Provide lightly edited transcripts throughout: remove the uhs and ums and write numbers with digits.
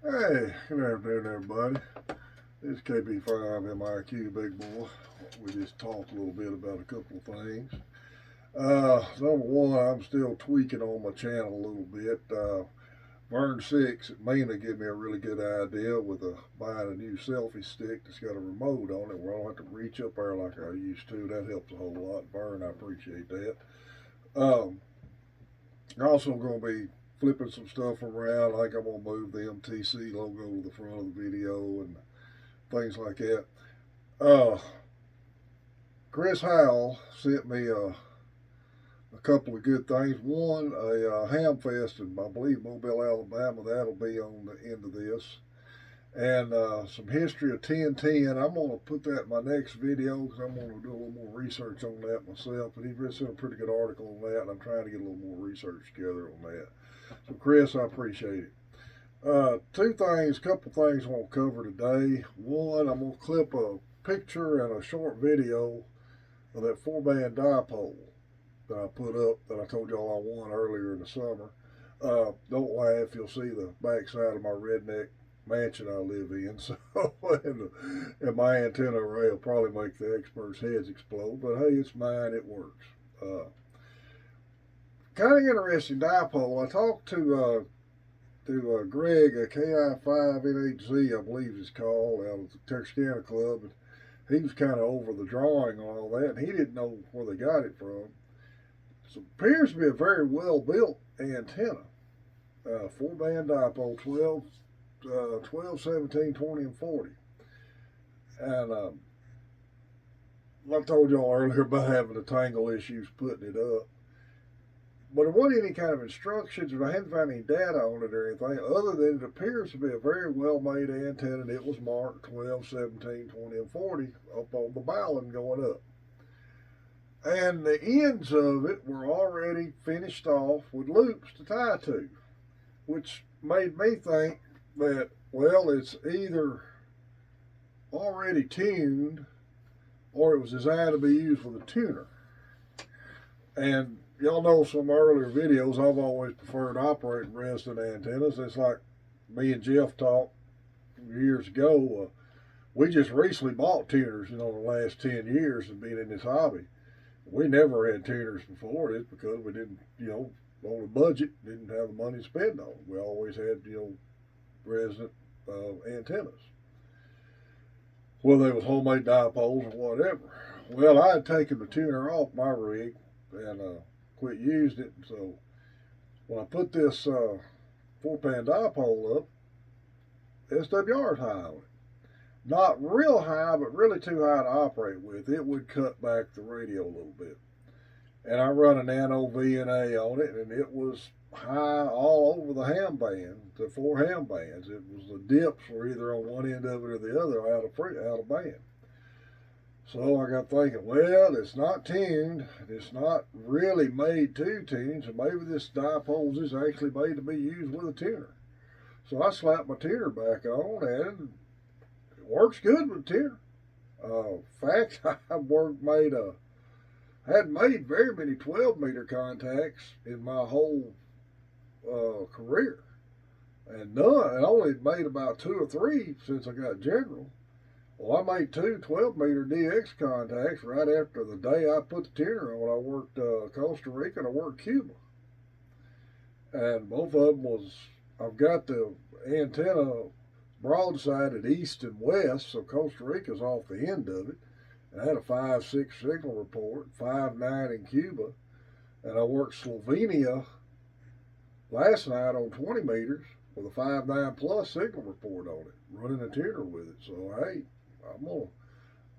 Hey, good afternoon, everybody. This is KB5MIQ, Big Boy. We just talked a little bit about a couple of things. Number one, I'm still tweaking on my channel a little bit. Vern 6 it mainly gave me a really good idea with buying a new selfie stick that's got a remote on it where I don't have to reach up there like I used to. That helps a whole lot. Vern, I appreciate that. Um, I'm also going to be flipping some stuff around. I think I'm going to move the MTC logo to the front of the video and things like that. Uh, Chris Howell sent me a couple of good things. One, a ham fest in, I believe, Mobile, Alabama. That'll be on the end of this. And some history of 1010. I'm going to put that in my next video because I'm going to do a little more research on that myself. But he sent a pretty good article on that, and I'm trying to get a little more research together on that. So, Chris, I appreciate it. Two things, couple things I want to cover today. One, I'm going to clip a picture and a short video of that 4-band dipole that I put up that I told y'all I won earlier in the summer. Don't laugh, you'll see the backside of my redneck mansion I live in. So, and my antenna array will probably make the experts' heads explode. But hey, it's mine, it works. Kind of interesting dipole. I talked to Greg, KI5NHZ, I believe it's called, out of the Texarkana Club. And he was kind of over the drawing on all that, and he didn't know where they got it from. So it appears to be a very well built antenna. 4-band dipole, 12, 17, 20, and 40. And I told y'all earlier about having the tangle issues putting it up. But there wasn't any kind of instructions, or I hadn't found any data on it or anything, other than it appears to be a very well made antenna, and it was marked 12, 17, 20, and 40 up on the bowline going up. And the ends of it were already finished off with loops to tie to, which made me think that, well, it's either already tuned or it was designed to be used with a tuner. And y'all know some earlier videos, I've always preferred operating resident antennas. It's like me and Jeff talked years ago. We just recently bought tuners, the last 10 years of being in this hobby. We never had tuners before. It's because we didn't, on a budget, didn't have the money to spend on it. We always had, resident antennas. Whether they was homemade dipoles or whatever. Well, I had taken the tuner off my rig and quit using it. So when I put this 4-band dipole up, SWR's high on it. Not real high, but really too high to operate with. It would cut back the radio a little bit. And I run a nano VNA on it, and it was high all over the ham band, the 4 ham bands. It was the dips were either on one end of it or the other out of band. So I got thinking, well, it's not tuned. It's not really made to tune, so maybe this dipole is actually made to be used with a tuner. So I slapped my tuner back on, and it works good with a tuner. In fact, I hadn't made very many 12-meter contacts in my whole career, and none. I only made about 2 or 3 since I got General. Well, I made 2 12-meter DX contacts right after the day I put the tuner on. I worked Costa Rica and I worked Cuba. And both of them was, I've got the antenna broadsided east and west, so Costa Rica's off the end of it. And I had a 5.6 signal report, 5.9 in Cuba. And I worked Slovenia last night on 20 meters with a 5.9 plus signal report on it, running a tuner with it. So, hey,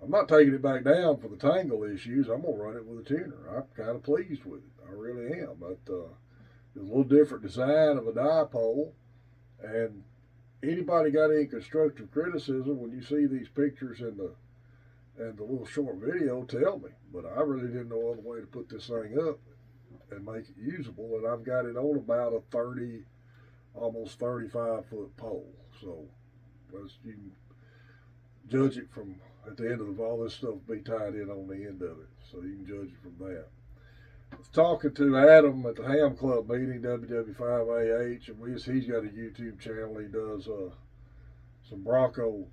I'm not taking it back down for the tangle issues. I'm gonna run it with a tuner. I'm kind of pleased with it. I really am. But it's a little different design of a dipole. And anybody got any constructive criticism when you see these pictures and the little short video, tell me. But I really didn't know other way to put this thing up and make it usable. And I've got it on about a 30, almost 35-foot pole. So you can judge it from at the end of all this stuff be tied in on the end of it, so you can judge it from that. was talking to Adam at the Ham Club meeting, WW5AH, and he's got a YouTube channel he does some Bronco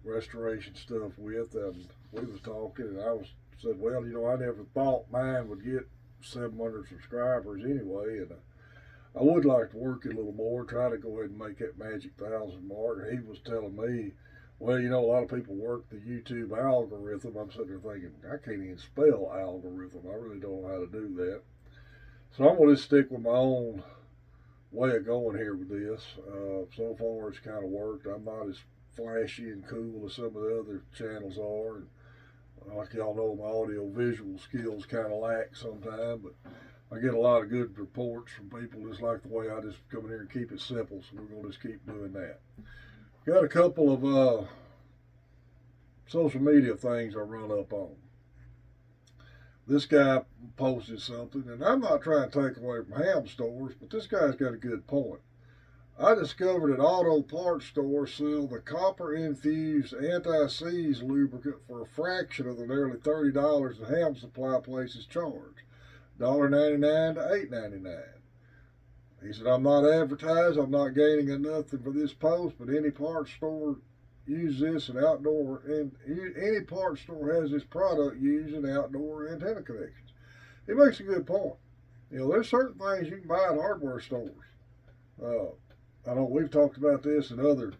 restoration stuff with, and we was talking, and said, well, I never thought mine would get 700 subscribers anyway, and I would like to work it a little more, try to go ahead and make that magic 1,000 mark. And he was telling me, well, a lot of people work the YouTube algorithm. I'm sitting there thinking, I can't even spell algorithm. I really don't know how to do that. So I'm going to stick with my own way of going here with this. So far, it's kind of worked. I'm not as flashy and cool as some of the other channels are. And like y'all know, my audio visual skills kind of lack sometimes, but I get a lot of good reports from people just like the way I just come in here and keep it simple. So we're going to just keep doing that. Got a couple of social media things I run up on. This guy posted something, and I'm not trying to take away from ham stores, but this guy's got a good point. I discovered at auto parts stores sell the copper-infused anti-seize lubricant for a fraction of the nearly $30 the ham supply places charge, $1.99 to $8.99. He said, I'm not advertised, I'm not gaining nothing for this post, but any parts store uses this and any parts store has this product used in outdoor antenna connections. He makes a good point. There's certain things you can buy at hardware stores. I know we've talked about this in other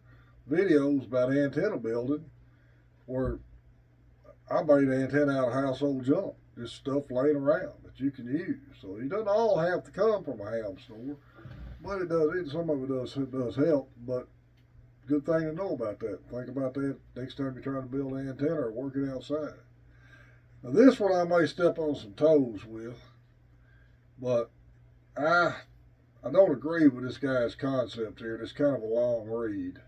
videos about antenna building, where I made an antenna out of household junk, just stuff laying around that you can use. So it doesn't all have to come from a ham store, but it does. Some of it does help. But good thing to know about that. Think about that next time you're trying to build an antenna or working outside. Now this one I may step on some toes with, but I don't agree with this guy's concept here. It's kind of a long read.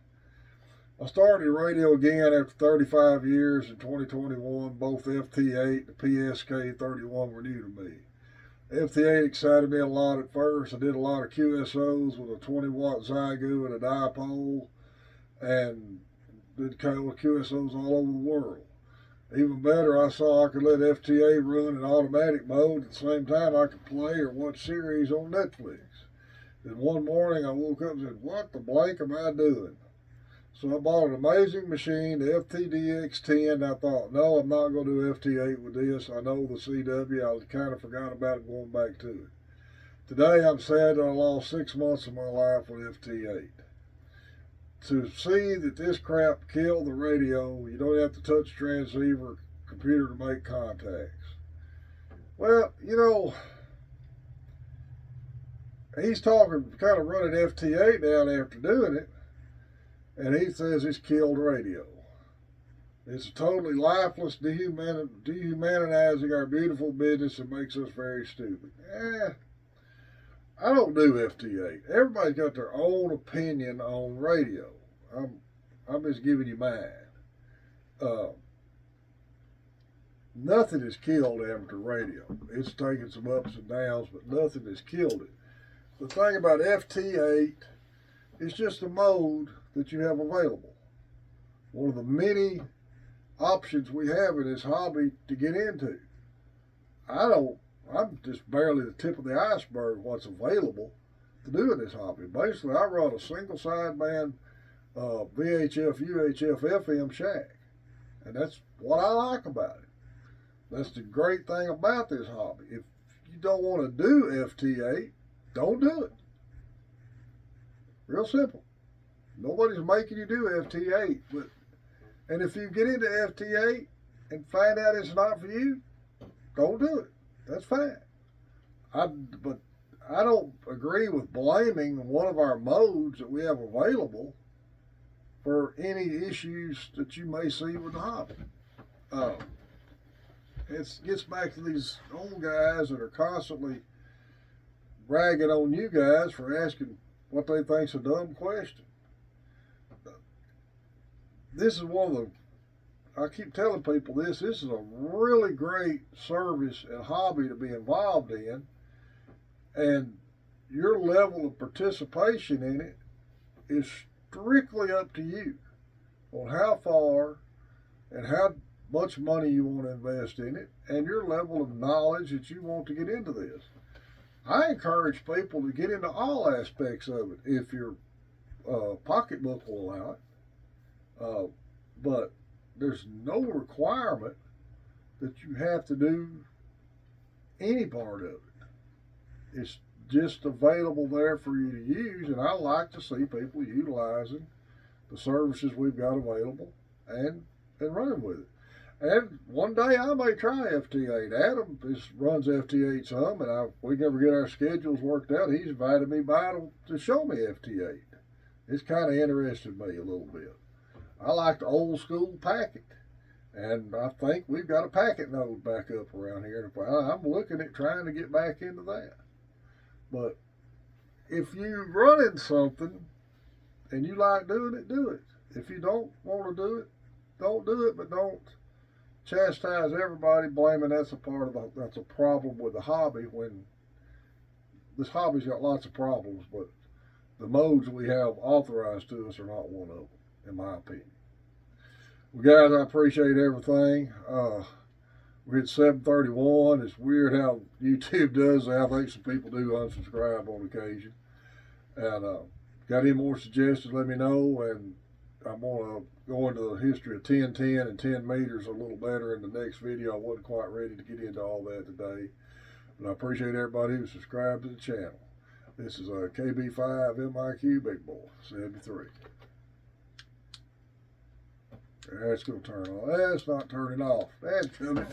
I started radio again after 35 years in 2021. Both FT8 and PSK31 were new to me. FT8 excited me a lot at first. I did a lot of QSOs with a 20-watt Zygu and a dipole, and did QSOs all over the world. Even better, I saw I could let FT8 run in automatic mode at the same time I could play or watch series on Netflix. Then one morning I woke up and said, what the blank am I doing? So I bought an amazing machine, the FTDX10, and I thought, no, I'm not going to do FT8 with this. I know the CW. I kind of forgot about it going back to it. Today I'm sad that I lost 6 months of my life with FT8. To see that this crap killed the radio, you don't have to touch the transceiver computer to make contacts. Well, he's talking, kind of running FT8 down after doing it, and he says it's killed radio. It's totally lifeless, dehumanizing our beautiful business and makes us very stupid. I don't do FT8. Everybody's got their own opinion on radio. I'm just giving you mine. Nothing has killed amateur radio. It's taken some ups and downs, but nothing has killed it. The thing about FT8 is just a mode that you have available. One of the many options we have in this hobby to get into. I'm just barely the tip of the iceberg what's available to do in this hobby. Basically, I run a single sideband VHF, UHF, FM shack. And that's what I like about it. That's the great thing about this hobby. If you don't want to do FT8, don't do it. Real simple. Nobody's making you do FT8. And if you get into FT8 and find out it's not for you, don't do it. That's fine. But I don't agree with blaming one of our modes that we have available for any issues that you may see with the hobby. It gets back to these old guys that are constantly bragging on you guys for asking what they think's a dumb question. This is one of the, I keep telling people this is a really great service and hobby to be involved in, and your level of participation in it is strictly up to you on how far and how much money you want to invest in it and your level of knowledge that you want to get into this. I encourage people to get into all aspects of it if your pocketbook will allow it. But there's no requirement that you have to do any part of it. It's just available there for you to use, and I like to see people utilizing the services we've got available and running with it. And one day I may try FT8. Adam runs FT8 some, and we never get our schedules worked out. He's invited me by to show me FT8. It's kind of interested me a little bit. I like the old school packet, and I think we've got a packet node back up around here. I'm looking at trying to get back into that. But if you're running something and you like doing it, do it. If you don't want to do it, don't do it, but don't chastise everybody blaming that's a problem with the hobby, when this hobby's got lots of problems, but the modes we have authorized to us are not one of them, in my opinion. Well, guys, I appreciate everything. We're at 7:31. It's weird how YouTube does that. I think some people do unsubscribe on occasion. And got any more suggestions, let me know. And I'm going to go into the history of 10-10 and 10 meters a little better in the next video. I wasn't quite ready to get into all that today. But I appreciate everybody who subscribed to the channel. This is a KB5 MIQ Big Boy 73. That's going to turn on. That's not turning off. That's coming.